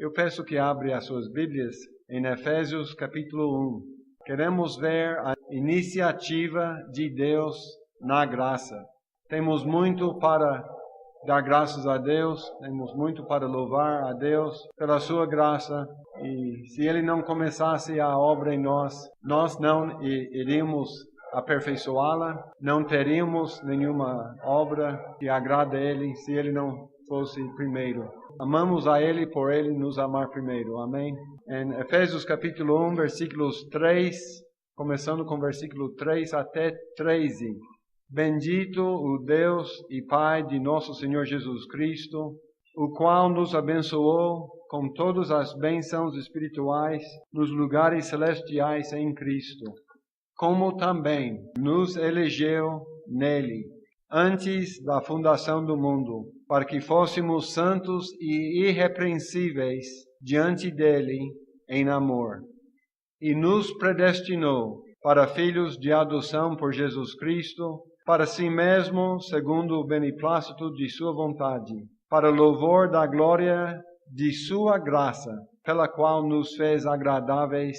Eu peço que abra as suas Bíblias em Efésios capítulo 1. Queremos ver a iniciativa de Deus na graça. Temos muito para dar graças a Deus, temos muito para louvar a Deus pela sua graça. E se Ele não começasse a obra em nós, nós não iríamos aperfeiçoá-la, não teríamos nenhuma obra que agrade a Ele se Ele não fosse primeiro. Amamos a Ele por Ele nos amar primeiro. Amém? Em Efésios capítulo 1, versículos 3, começando com versículo 3 até 13. Bendito o Deus e Pai de nosso Senhor Jesus Cristo, o qual nos abençoou com todas as bênçãos espirituais nos lugares celestiais em Cristo, como também nos elegeu nele, antes da fundação do mundo, para que fôssemos santos e irrepreensíveis diante dele em amor. E nos predestinou para filhos de adoção por Jesus Cristo, para si mesmo, segundo o beneplácito de sua vontade, para louvor da glória de sua graça, pela qual nos fez agradáveis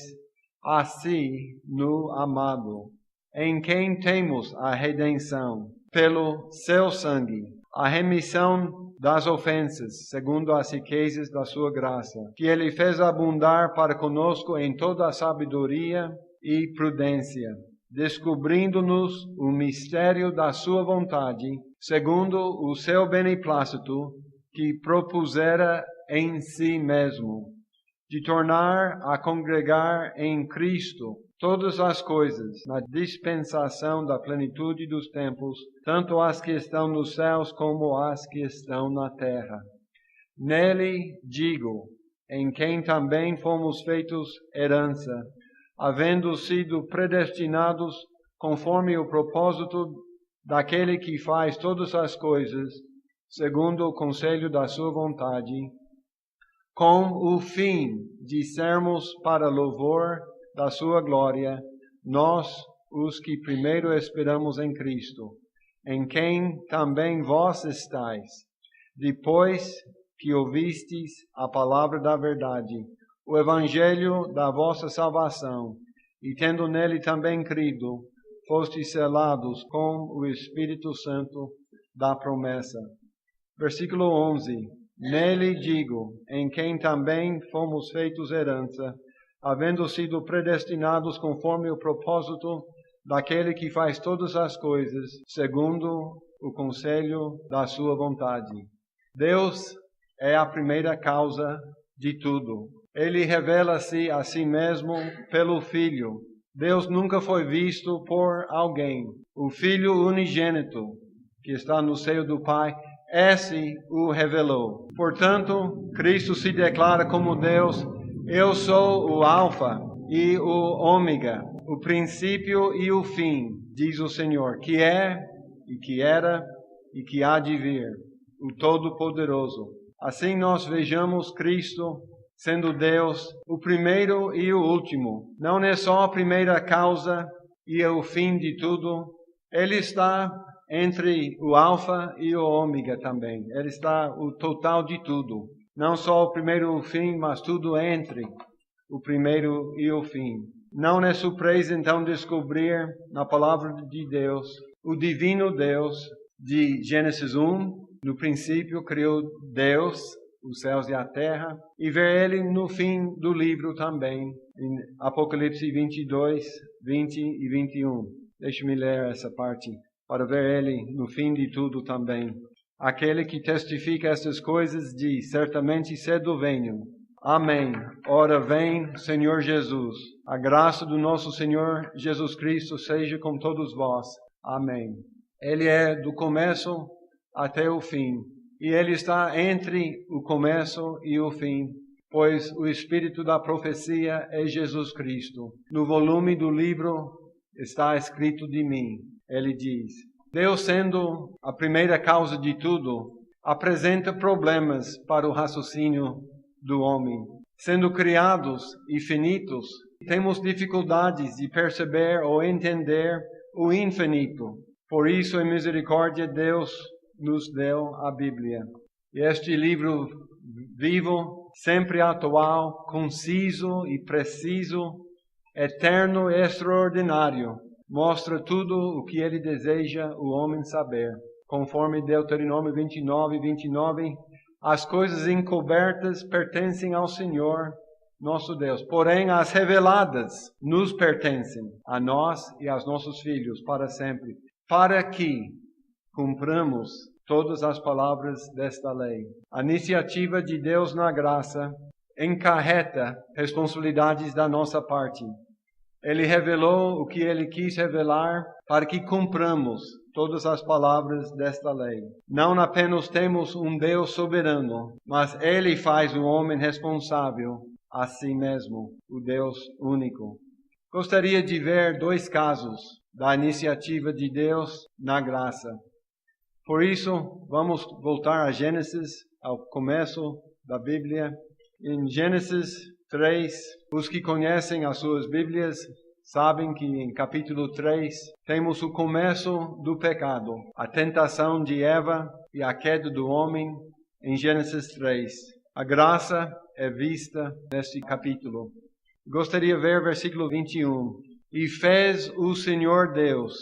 a si no amado, em quem temos a redenção, pelo seu sangue, a remissão das ofensas, segundo as riquezas da sua graça, que Ele fez abundar para conosco em toda a sabedoria e prudência, descobrindo-nos o mistério da sua vontade, segundo o seu beneplácito, que propusera em si mesmo, de tornar a congregar em Cristo todas as coisas, na dispensação da plenitude dos tempos, tanto as que estão nos céus como as que estão na terra. Nele, digo, em quem também fomos feitos herança, havendo sido predestinados conforme o propósito daquele que faz todas as coisas, segundo o conselho da sua vontade, com o fim de sermos para louvor da sua glória, nós, os que primeiro esperamos em Cristo, em quem também vós estáis, depois que ouvistes a palavra da verdade, o evangelho da vossa salvação, e tendo nele também crido, fostes selados com o Espírito Santo da promessa. Versículo 11. Nele digo, em quem também fomos feitos herança, havendo sido predestinados conforme o propósito daquele que faz todas as coisas, segundo o conselho da sua vontade. Deus é a primeira causa de tudo. Ele revela-se a si mesmo pelo Filho. Deus nunca foi visto por alguém. O Filho unigênito, que está no seio do Pai, esse o revelou. Portanto, Cristo se declara como Deus: eu sou o Alfa e o Ômega, o princípio e o fim, diz o Senhor, que é, e que era, e que há de vir, o Todo-Poderoso. Assim nós vejamos Cristo sendo Deus, o primeiro e o último. Não é só a primeira causa e o fim de tudo. Ele está entre o Alfa e o Ômega também. Ele está o total de tudo. Não só o primeiro e o fim, mas tudo entre o primeiro e o fim. Não é surpresa então descobrir na palavra de Deus, o divino Deus de Gênesis 1, no princípio criou Deus os céus e a terra, e ver Ele no fim do livro também, em Apocalipse 22, 20 e 21. Deixe-me ler essa parte, para ver Ele no fim de tudo também. Aquele que testifica estas coisas diz, certamente cedo venho. Amém. Ora vem, Senhor Jesus. A graça do nosso Senhor Jesus Cristo seja com todos vós. Amém. Ele é do começo até o fim. E Ele está entre o começo e o fim, pois o Espírito da profecia é Jesus Cristo. No volume do livro está escrito de mim. Ele diz, Deus sendo a primeira causa de tudo, apresenta problemas para o raciocínio do homem. Sendo criados e finitos, temos dificuldades de perceber ou entender o infinito. Por isso, em misericórdia, Deus nos deu a Bíblia. E este livro vivo sempre atual, conciso e preciso, eterno e extraordinário. Mostra tudo o que ele deseja o homem saber. Conforme Deuteronômio 29:29, as coisas encobertas pertencem ao Senhor, nosso Deus. Porém, as reveladas nos pertencem, a nós e aos nossos filhos, para sempre, para que cumpramos todas as palavras desta lei. A iniciativa de Deus na graça encarreta responsabilidades da nossa parte. Ele revelou o que Ele quis revelar para que cumpramos todas as palavras desta lei. Não apenas temos um Deus soberano, mas Ele faz o homem responsável a si mesmo, o Deus único. Gostaria de ver 2 casos da iniciativa de Deus na graça. Por isso, vamos voltar a Gênesis, ao começo da Bíblia. Em Gênesis 3, os que conhecem as suas Bíblias sabem que em capítulo 3 temos o começo do pecado, a tentação de Eva e a queda do homem em Gênesis 3. A graça é vista neste capítulo. Gostaria de ver versículo 21. E fez o Senhor Deus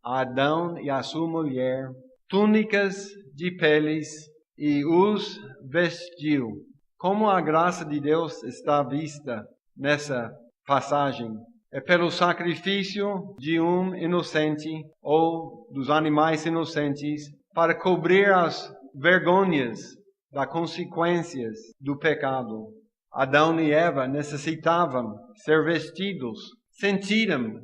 a Adão e a sua mulher túnicas de peles e os vestiu. Como a graça de Deus está vista nessa passagem? É pelo sacrifício de um inocente ou dos animais inocentes para cobrir as vergonhas das consequências do pecado. Adão e Eva necessitavam ser vestidos, sentiram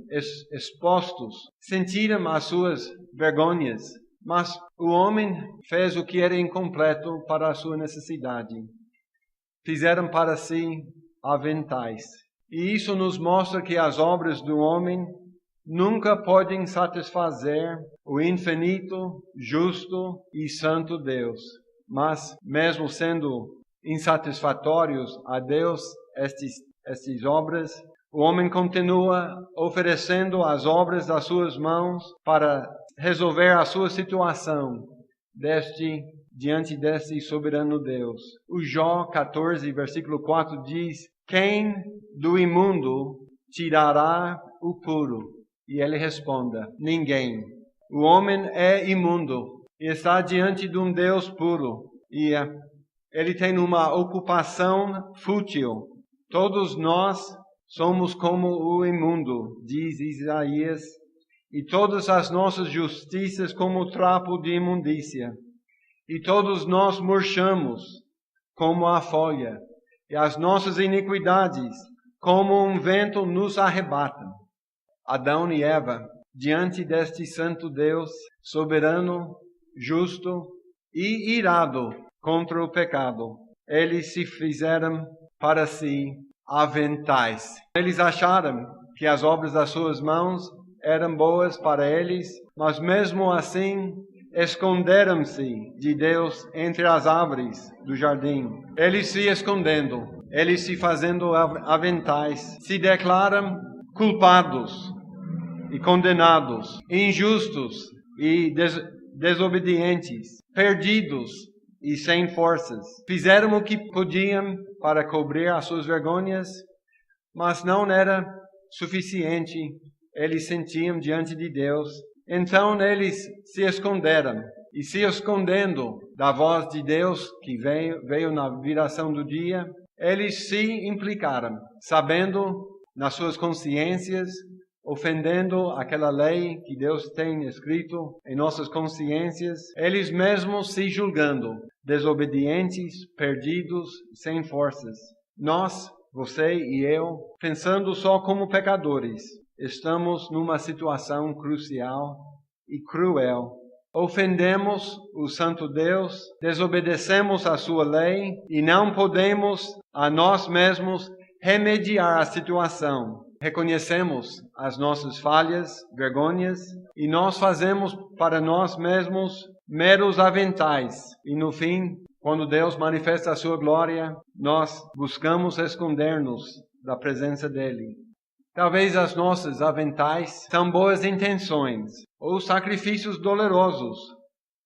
expostos, sentiram as suas vergonhas. Mas o homem fez o que era incompleto para a sua necessidade. Fizeram para si aventais. E isso nos mostra que as obras do homem nunca podem satisfazer o infinito, justo e santo Deus. Mas, mesmo sendo insatisfatórios a Deus estas obras, o homem continua oferecendo as obras das suas mãos para resolver a sua situação diante deste soberano Deus. O Jó 14, versículo 4 diz: quem do imundo tirará o puro? E ele responde: ninguém. O homem é imundo e está diante de um Deus puro. E ele tem uma ocupação fútil. Todos nós somos como o imundo, diz Isaías, e todas as nossas justiças como trapo de imundícia. E todos nós murchamos como a folha, e as nossas iniquidades como um vento nos arrebatam. Adão e Eva, diante deste santo Deus, soberano, justo e irado contra o pecado, eles se fizeram para si aventais. Eles acharam que as obras das suas mãos eram boas para eles, mas mesmo assim esconderam-se de Deus entre as árvores do jardim. Eles se escondendo, eles se fazendo aventais, se declaram culpados e condenados, injustos e desobedientes, perdidos e sem forças. Fizeram o que podiam para cobrir as suas vergonhas, mas não era suficiente. Eles sentiam diante de Deus. Então eles se esconderam. E se escondendo da voz de Deus que veio na viração do dia, eles se implicaram, sabendo nas suas consciências, ofendendo aquela lei que Deus tem escrito em nossas consciências, eles mesmos se julgando, desobedientes, perdidos, sem forças. Nós, você e eu, pensando só como pecadores, estamos numa situação crucial e cruel. Ofendemos o santo Deus, desobedecemos a sua lei e não podemos a nós mesmos remediar a situação. Reconhecemos as nossas falhas, vergonhas, e nós fazemos para nós mesmos meros aventais. E no fim, quando Deus manifesta a sua glória, nós buscamos esconder-nos da presença dele. Talvez as nossas aventais são boas intenções ou sacrifícios dolorosos.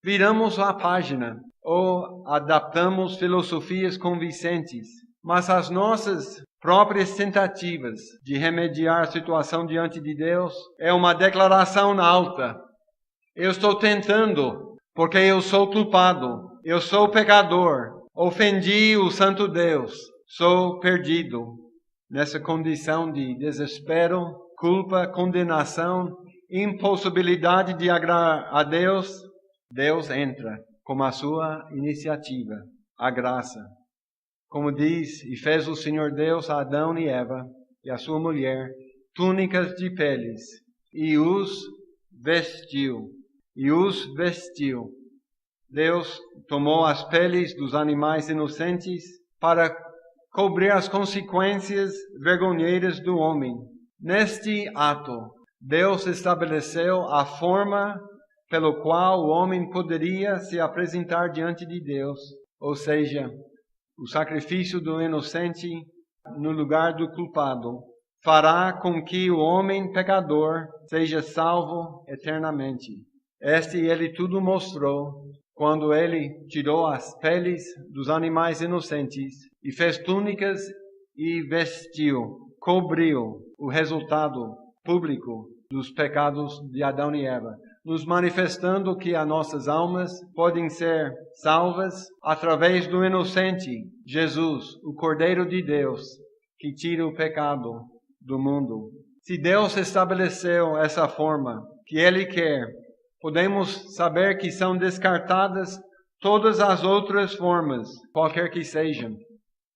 Viramos a página ou adaptamos filosofias convincentes, mas as nossas próprias tentativas de remediar a situação diante de Deus é uma declaração alta. Eu estou tentando, porque eu sou culpado, eu sou pecador, ofendi o Santo Deus, sou perdido. Nessa condição de desespero, culpa, condenação, impossibilidade de agradar a Deus, Deus entra com a sua iniciativa, a graça. Como diz, e fez o Senhor Deus a Adão e Eva e a sua mulher túnicas de peles e os vestiu. Deus tomou as peles dos animais inocentes para cobrir as consequências vergonheiras do homem. Neste ato, Deus estabeleceu a forma pelo qual o homem poderia se apresentar diante de Deus, ou seja, o sacrifício do inocente no lugar do culpado fará com que o homem pecador seja salvo eternamente. Ele tudo mostrou quando ele tirou as peles dos animais inocentes e fez túnicas e vestiu, cobriu o resultado público dos pecados de Adão e Eva, nos manifestando que as nossas almas podem ser salvas através do inocente Jesus, o Cordeiro de Deus, que tira o pecado do mundo. Se Deus estabeleceu essa forma que Ele quer, podemos saber que são descartadas todas as outras formas, qualquer que sejam.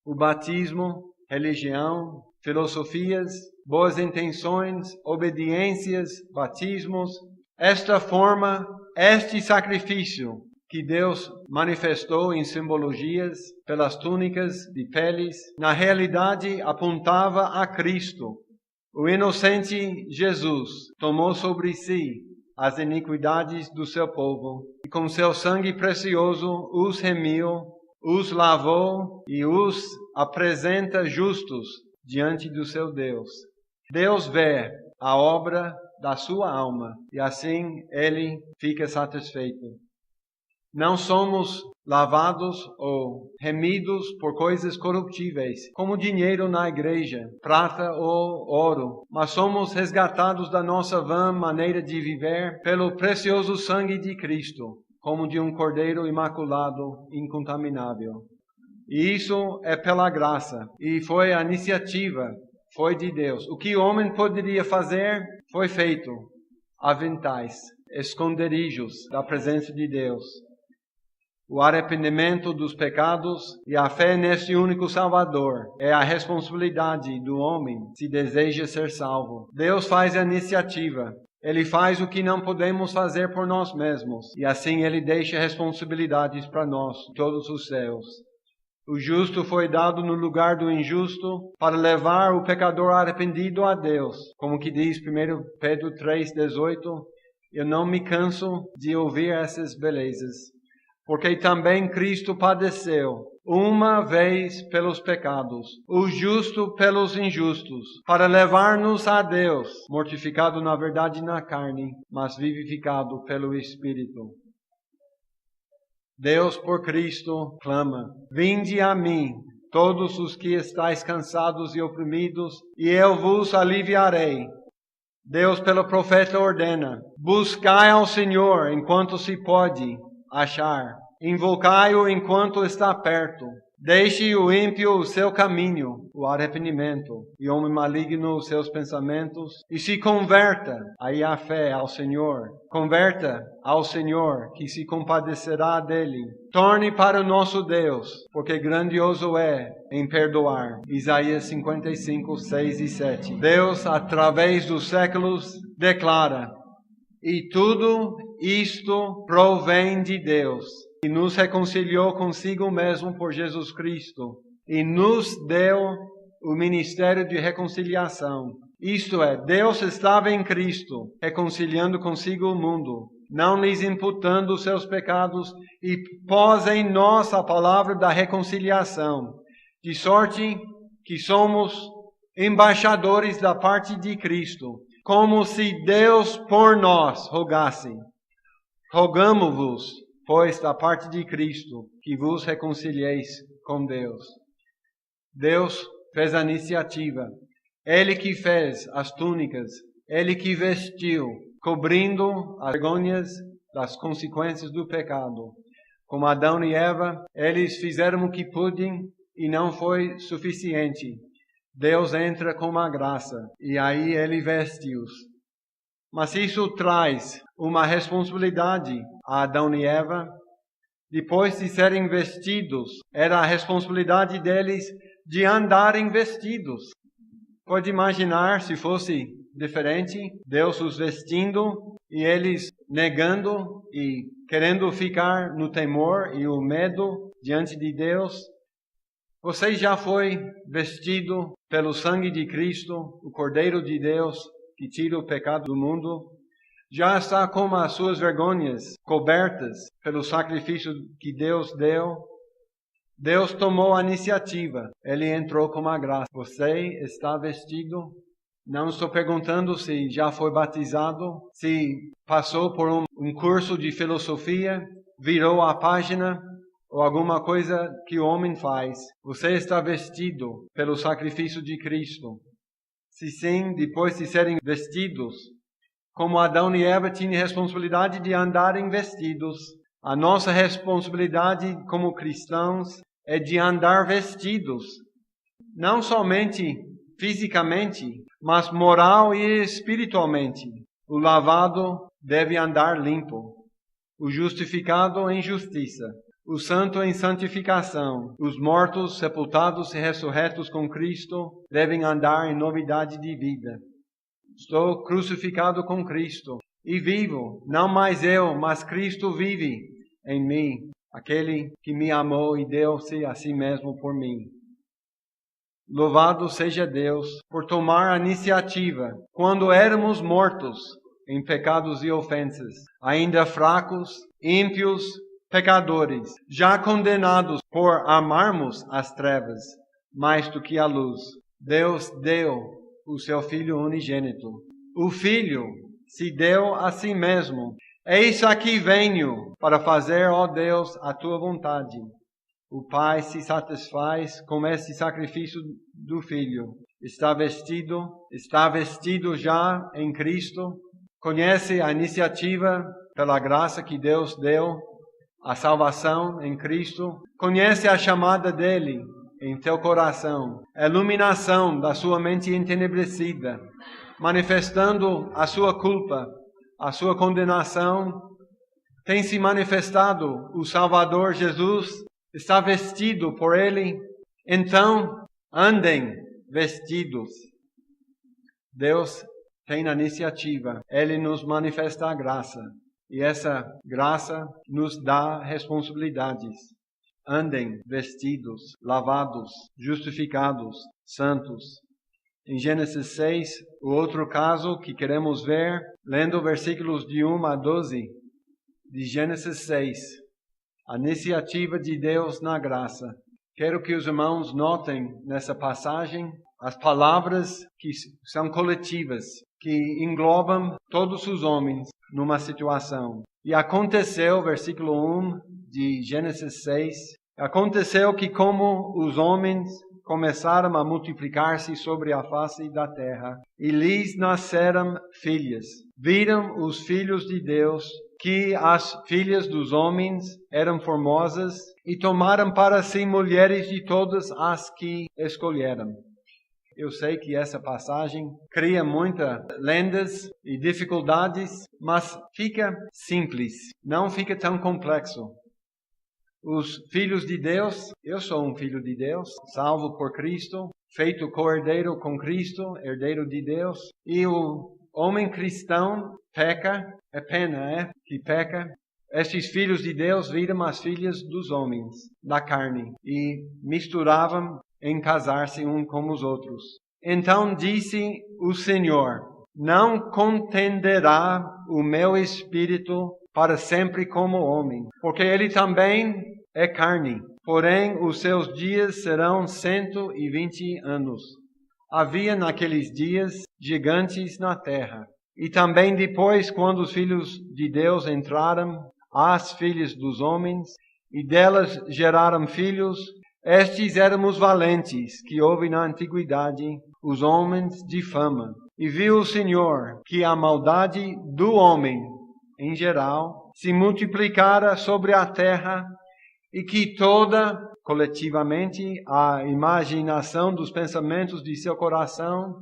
O batismo, religião, filosofias, boas intenções, obediências, batismos. Esta forma, este sacrifício que Deus manifestou em simbologias pelas túnicas de peles, na realidade apontava a Cristo. O inocente Jesus tomou sobre si as iniquidades do seu povo e com seu sangue precioso os remiu, os lavou e os apresenta justos diante do seu Deus. Deus vê a obra da sua alma e assim Ele fica satisfeito. Não somos lavados ou remidos por coisas corruptíveis, como dinheiro na igreja, prata ou ouro, mas somos resgatados da nossa vã maneira de viver pelo precioso sangue de Cristo, como de um cordeiro imaculado, incontaminável. E isso é pela graça, e foi a iniciativa, foi de Deus. O que o homem poderia fazer, foi feito. Aventais, esconderijos da presença de Deus. O arrependimento dos pecados e a fé neste único Salvador é a responsabilidade do homem se deseja ser salvo. Deus faz a iniciativa. Ele faz o que não podemos fazer por nós mesmos. E assim Ele deixa responsabilidades para nós, todos os céus. O justo foi dado no lugar do injusto para levar o pecador arrependido a Deus. Como que diz 1 Pedro 3,18, eu não me canso de ouvir essas belezas. Porque também Cristo padeceu uma vez pelos pecados, o justo pelos injustos, para levar-nos a Deus, mortificado na verdade na carne, mas vivificado pelo Espírito. Deus por Cristo clama, vinde a mim, todos os que estáis cansados e oprimidos, e eu vos aliviarei. Deus pelo profeta ordena, buscai ao Senhor enquanto se pode achar, invocai-o enquanto está perto. Deixe o ímpio o seu caminho, o arrependimento, e o homem maligno os seus pensamentos, e se converta, aí a fé ao Senhor. Converta ao Senhor, que se compadecerá dele. Torne para o nosso Deus, porque grandioso é em perdoar. Isaías 55, 6 e 7. Deus, através dos séculos, declara, e tudo isto provém de Deus, que nos reconciliou consigo mesmo por Jesus Cristo e nos deu o ministério de reconciliação. Isto é, Deus estava em Cristo, reconciliando consigo o mundo, não lhes imputando os seus pecados, e pôs em nós a palavra da reconciliação, de sorte que somos embaixadores da parte de Cristo, como se Deus por nós rogasse. Rogamo-vos, pois da parte de Cristo, que vos reconcilieis com Deus. Deus fez a iniciativa. Ele que fez as túnicas, Ele que vestiu, cobrindo as vergonhas das consequências do pecado. Como Adão e Eva, eles fizeram o que puderam e não foi suficiente. Deus entra com a graça e aí Ele veste-os. Mas isso traz uma responsabilidade a Adão e Eva. Depois de serem vestidos, era a responsabilidade deles de andarem vestidos. Pode imaginar se fosse diferente, Deus os vestindo e eles negando e querendo ficar no temor e o medo diante de Deus. Você já foi vestido pelo sangue de Cristo, o Cordeiro de Deus, que tira o pecado do mundo? Já está com as suas vergonhas cobertas pelo sacrifício que Deus deu? Deus tomou a iniciativa. Ele entrou com a graça. Você está vestido? Não estou perguntando se já foi batizado, se passou por um curso de filosofia, virou a página ou alguma coisa que o homem faz. Você está vestido pelo sacrifício de Cristo. Se sim, depois de serem vestidos, como Adão e Eva tinham responsabilidade de andarem vestidos, a nossa responsabilidade como cristãos é de andar vestidos, não somente fisicamente, mas moral e espiritualmente. O lavado deve andar limpo, o justificado em justiça, o santo em santificação, os mortos, sepultados e ressurretos com Cristo devem andar em novidade de vida. Estou crucificado com Cristo e vivo, não mais eu, mas Cristo vive em mim, aquele que me amou e deu-se a si mesmo por mim. Louvado seja Deus por tomar a iniciativa quando éramos mortos em pecados e ofensas, ainda fracos, ímpios, pecadores, já condenados por amarmos as trevas mais do que a luz. Deus deu o seu Filho unigênito. O Filho se deu a si mesmo. Eis aqui venho para fazer, ó Deus, a tua vontade. O Pai se satisfaz com esse sacrifício do Filho. Está vestido já em Cristo. Conhece a iniciativa pela graça que Deus deu, a salvação em Cristo. Conhece a chamada dele em teu coração, a iluminação da sua mente entenebrecida, manifestando a sua culpa, a sua condenação. Tem se manifestado o Salvador Jesus, está vestido por ele. Então, andem vestidos. Deus tem a iniciativa, Ele nos manifesta a graça. E essa graça nos dá responsabilidades. Andem vestidos, lavados, justificados, santos. Em Gênesis 6, o outro caso que queremos ver, lendo versículos de 1 a 12, de Gênesis 6, a iniciativa de Deus na graça. Quero que os irmãos notem nessa passagem as palavras que são coletivas, que englobam todos os homens numa situação. E aconteceu, versículo 1 de Gênesis 6, aconteceu que como os homens começaram a multiplicar-se sobre a face da terra, e lhes nasceram filhas, viram os filhos de Deus que as filhas dos homens eram formosas e tomaram para si mulheres de todas as que escolheram. Eu sei que essa passagem cria muitas lendas e dificuldades, mas fica simples, não fica tão complexo. Os filhos de Deus, eu sou um filho de Deus, salvo por Cristo, feito co-herdeiro com Cristo, herdeiro de Deus. E o homem cristão peca, é pena, que peca. Estes filhos de Deus viram as filhas dos homens, da carne, e misturavam em casar-se uns com os outros. Então disse o Senhor: não contenderá o meu espírito para sempre como homem, porque ele também é carne, porém os seus dias serão 120 anos. Havia naqueles dias gigantes na terra, e também depois, quando os filhos de Deus entraram, as filhas dos homens, e delas geraram filhos. Estes eram os valentes que houve na antiguidade, os homens de fama. E viu o Senhor que a maldade do homem, em geral, se multiplicara sobre a terra, e que toda, coletivamente, a imaginação dos pensamentos de seu coração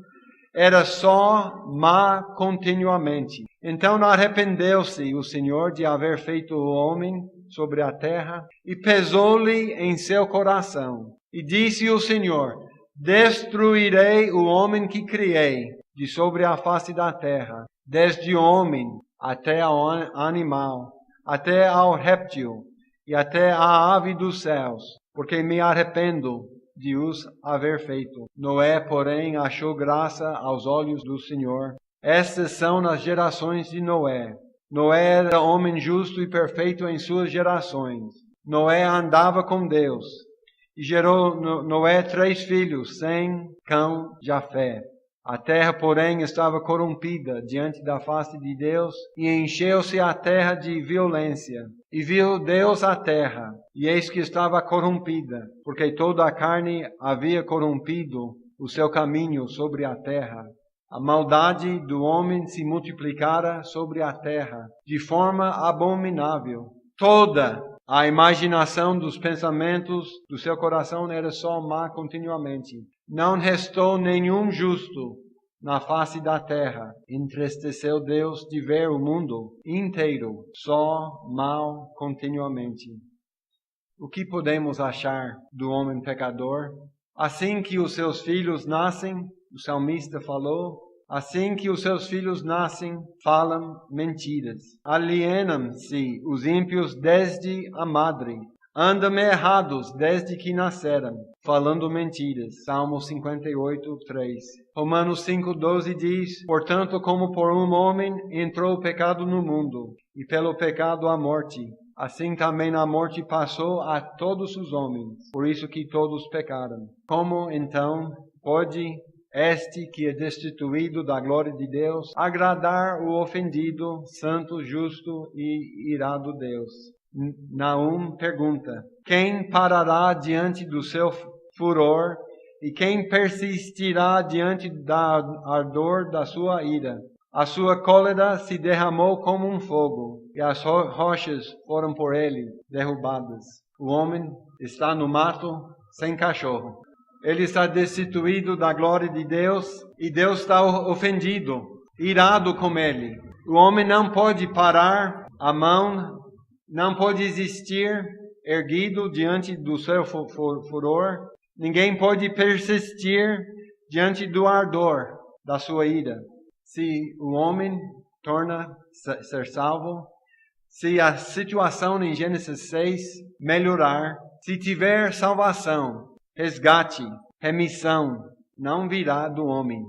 era só má continuamente. Então arrependeu-se o Senhor de haver feito o homem sobre a terra, e pesou-lhe em seu coração. E disse o Senhor: destruirei o homem que criei de sobre a face da terra, desde o homem até ao animal, até ao réptil e até à ave dos céus, porque me arrependo de os haver feito. Noé, porém, achou graça aos olhos do Senhor. Estas são as gerações de Noé. Noé era homem justo e perfeito em suas gerações. Noé andava com Deus. E gerou Noé 3 filhos, Sem, Cão, Jafé. A terra, porém, estava corrompida diante da face de Deus, e encheu-se a terra de violência. E viu Deus a terra, e eis que estava corrompida, porque toda a carne havia corrompido o seu caminho sobre a terra. A maldade do homem se multiplicara sobre a terra, de forma abominável. Toda a imaginação dos pensamentos do seu coração era só má continuamente. Não restou nenhum justo na face da terra. Entristeceu Deus de ver o mundo inteiro só mal continuamente. O que podemos achar do homem pecador? Assim que os seus filhos nascem, o salmista falou, assim que os seus filhos nascem, falam mentiras. Alienam-se os ímpios desde a madre. Andam errados desde que nasceram, falando mentiras. Salmo 58, 3. Romanos 5, 12 diz: portanto, como por um homem entrou o pecado no mundo, e pelo pecado a morte, assim também a morte passou a todos os homens, por isso que todos pecaram. Como então pode este que é destituído da glória de Deus agradar o ofendido, santo, justo e irado Deus? Naum pergunta: quem parará diante do seu furor e quem persistirá diante da ardor da sua ira? A sua cólera se derramou como um fogo, e as rochas foram por ele derrubadas. O homem está no mato sem cachorro. Ele está destituído da glória de Deus, e Deus está ofendido, irado com ele. O homem não pode parar a mão, não pode existir erguido diante do seu furor. Ninguém pode persistir diante do ardor da sua ira. Se o homem torna ser salvo, se a situação em Gênesis 6 melhorar, se tiver salvação, resgate, remissão, não virá do homem.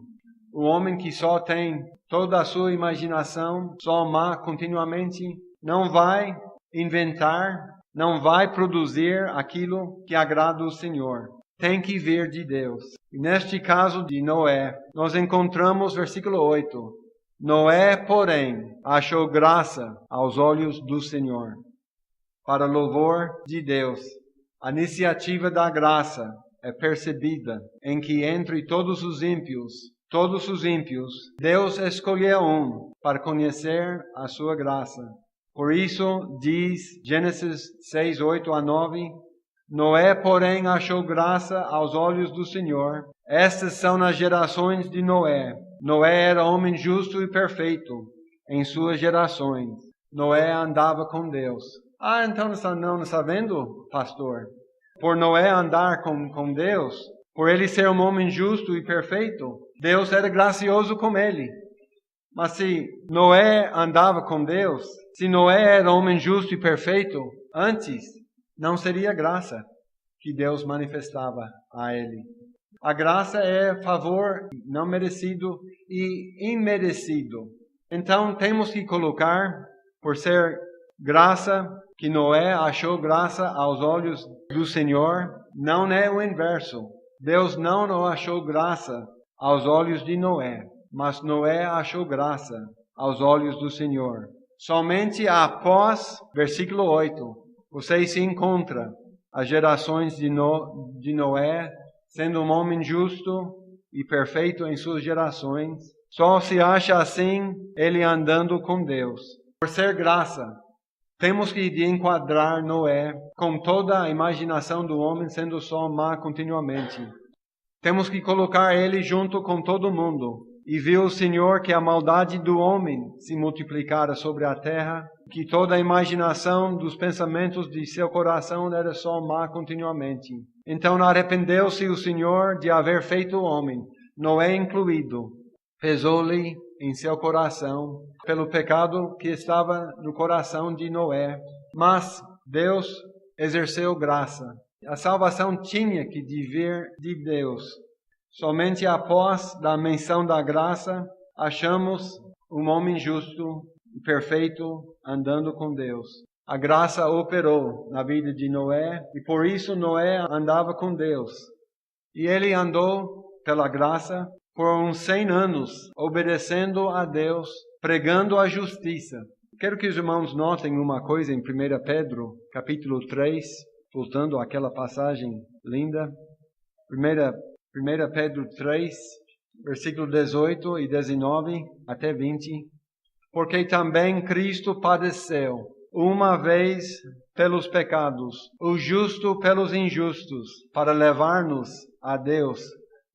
O homem que só tem toda a sua imaginação, só má continuamente, não vai inventar, não vai produzir aquilo que agrada o Senhor. Tem que vir de Deus. E neste caso de Noé, nós encontramos versículo 8. Noé, porém, achou graça aos olhos do Senhor. Para louvor de Deus, a iniciativa da graça é percebida em que entre todos os ímpios, Deus escolheu um para conhecer a sua graça. Por isso, diz Gênesis 6, 8 a 9, Noé, porém, achou graça aos olhos do Senhor. Estas são as gerações de Noé. Noé era homem justo e perfeito em suas gerações. Noé andava com Deus. Então não está vendo, pastor? Por Noé andar com Deus, por ele ser um homem justo e perfeito, Deus era gracioso com ele. Mas se Noé andava com Deus, se Noé era homem justo e perfeito, antes não seria graça que Deus manifestava a ele. A graça é favor não merecido e imerecido. Então temos que colocar, por ser graça, que Noé achou graça aos olhos do Senhor, não é o inverso. Deus não achou graça aos olhos de Noé, mas Noé achou graça aos olhos do Senhor. Somente após, versículo 8, você se encontra as gerações de Noé, sendo um homem justo e perfeito em suas gerações. Só se acha assim ele andando com Deus. Por ser graça, temos que enquadrar Noé com toda a imaginação do homem sendo só má continuamente. Temos que colocar ele junto com todo mundo. E viu o Senhor que a maldade do homem se multiplicara sobre a terra, que toda a imaginação dos pensamentos de seu coração era só má continuamente. Então arrependeu-se o Senhor de haver feito o homem, Noé incluído. Pesou-lhe em seu coração pelo pecado que estava no coração de Noé. Mas Deus exerceu graça. A salvação tinha que vir de Deus. Somente após a menção da graça, achamos um homem justo e perfeito andando com Deus. A graça operou na vida de Noé e por isso Noé andava com Deus. E ele andou pela graça por uns 100 anos, obedecendo a Deus, pregando a justiça. Quero que os irmãos notem uma coisa em 1 Pedro, capítulo 3, voltando àquela passagem linda. 1 Pedro 3, versículo 18 e 19 até 20. Porque também Cristo padeceu uma vez pelos pecados, o justo pelos injustos, para levar-nos a Deus,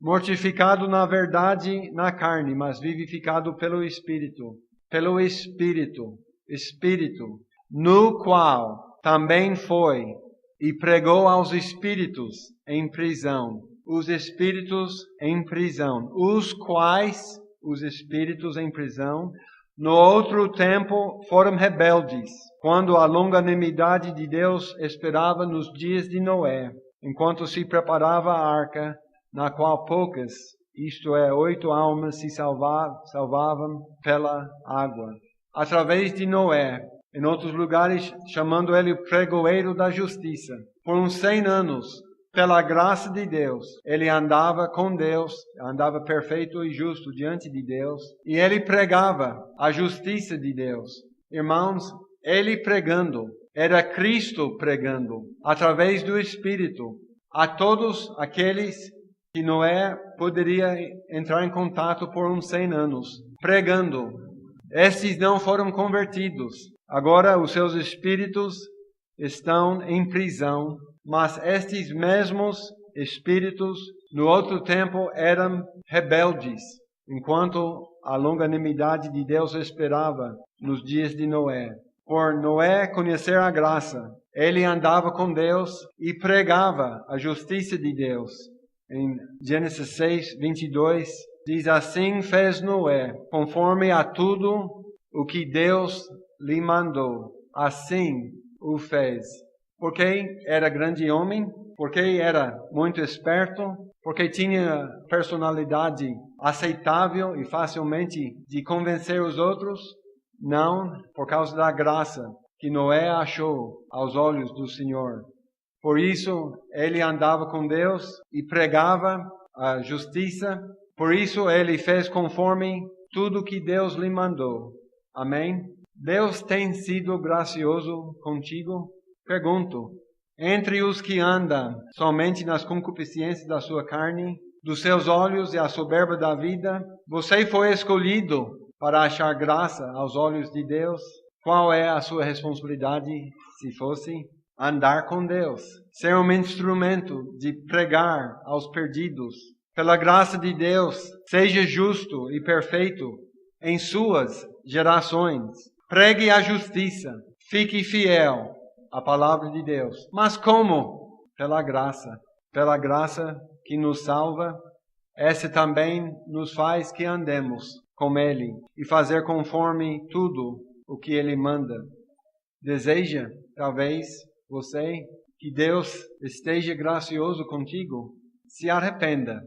mortificado na verdade na carne, mas vivificado pelo Espírito. Pelo Espírito, no qual também foi e pregou aos espíritos em prisão. Os espíritos em prisão, os quais, os espíritos em prisão, no outro tempo foram rebeldes, quando a longanimidade de Deus esperava nos dias de Noé, enquanto se preparava a arca, na qual poucas, isto é, 8 almas se salvavam pela água. Através de Noé, em outros lugares, chamando ele o pregoeiro da justiça, por uns 100 anos, pela graça de Deus, ele andava com Deus, andava perfeito e justo diante de Deus, e ele pregava a justiça de Deus. Irmãos, ele pregando, era Cristo pregando, através do Espírito, a todos aqueles que Noé poderia entrar em contato por uns 100 anos, pregando. Estes não foram convertidos. Agora os seus espíritos estão em prisão. Mas estes mesmos espíritos, no outro tempo, eram rebeldes, enquanto a longanimidade de Deus esperava nos dias de Noé. Por Noé conhecer a graça, ele andava com Deus e pregava a justiça de Deus. Em Gênesis 6, 22, diz: assim fez Noé, conforme a tudo o que Deus lhe mandou. Assim o fez. Porque era grande homem, porque era muito esperto, porque tinha personalidade aceitável e facilmente de convencer os outros? Não, por causa da graça que Noé achou aos olhos do Senhor. Por isso, ele andava com Deus e pregava a justiça. Por isso, ele fez conforme tudo que Deus lhe mandou. Amém? Deus tem sido gracioso contigo? Pergunto, entre os que andam somente nas concupiscências da sua carne, dos seus olhos e a soberba da vida, você foi escolhido para achar graça aos olhos de Deus? Qual é a sua responsabilidade, se fosse? Andar com Deus, ser um instrumento de pregar aos perdidos. Pela graça de Deus, seja justo e perfeito em suas gerações. Pregue a justiça, fique fiel a palavra de Deus. Mas como? Pela graça. Pela graça que nos salva, essa também nos faz que andemos com Ele e fazer conforme tudo o que Ele manda. Deseja, talvez, você, que Deus esteja gracioso contigo? Se arrependa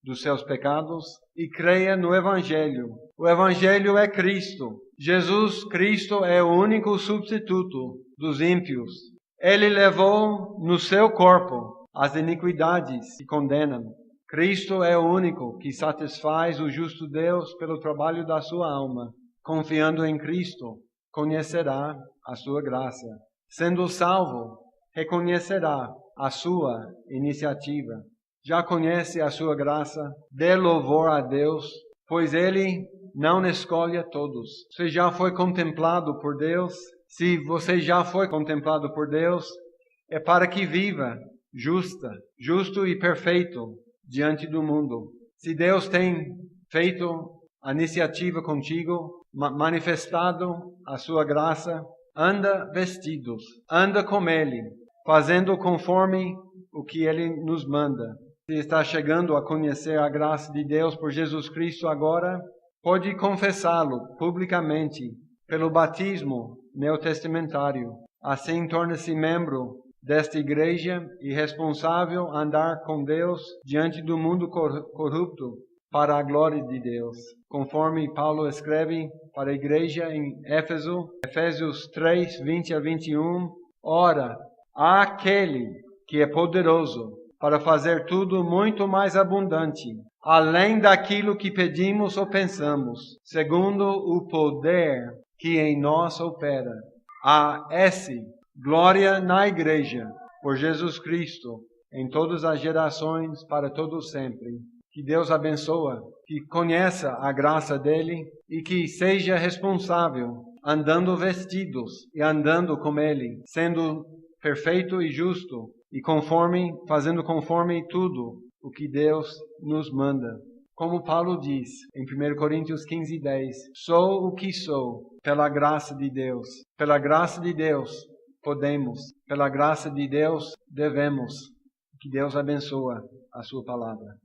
dos seus pecados e creia no Evangelho. O Evangelho é Cristo. Jesus Cristo é o único substituto dos ímpios. Ele levou no seu corpo as iniquidades que condenam. Cristo é o único que satisfaz o justo Deus pelo trabalho da sua alma. Confiando em Cristo, conhecerá a sua graça. Sendo salvo, reconhecerá a sua iniciativa. Já conhece a sua graça? Dê louvor a Deus, pois Ele não escolhe a todos. Você já foi contemplado por Deus? Se você já foi contemplado por Deus, é para que viva justo e perfeito diante do mundo. Se Deus tem feito a iniciativa contigo, manifestado a sua graça, anda vestidos, anda com Ele, fazendo conforme o que Ele nos manda. Se está chegando a conhecer a graça de Deus por Jesus Cristo agora, pode confessá-lo publicamente pelo batismo neotestamentário. Assim torna-se membro desta igreja e responsável a andar com Deus diante do mundo corrupto para a glória de Deus. Conforme Paulo escreve para a igreja em Éfeso, Efésios 3, 20 a 21, ora, há aquele que é poderoso para fazer tudo muito mais abundante, além daquilo que pedimos ou pensamos, segundo o poder que em nós opera. A esse glória na igreja, por Jesus Cristo, em todas as gerações, para todos sempre. Que Deus abençoe, que conheça a graça dele e que seja responsável, andando vestidos e andando com ele, sendo perfeito e justo e fazendo conforme tudo o que Deus nos manda. Como Paulo diz em 1 Coríntios 15:10, sou o que sou pela graça de Deus. Pela graça de Deus podemos, pela graça de Deus devemos. Que Deus abençoe a sua palavra.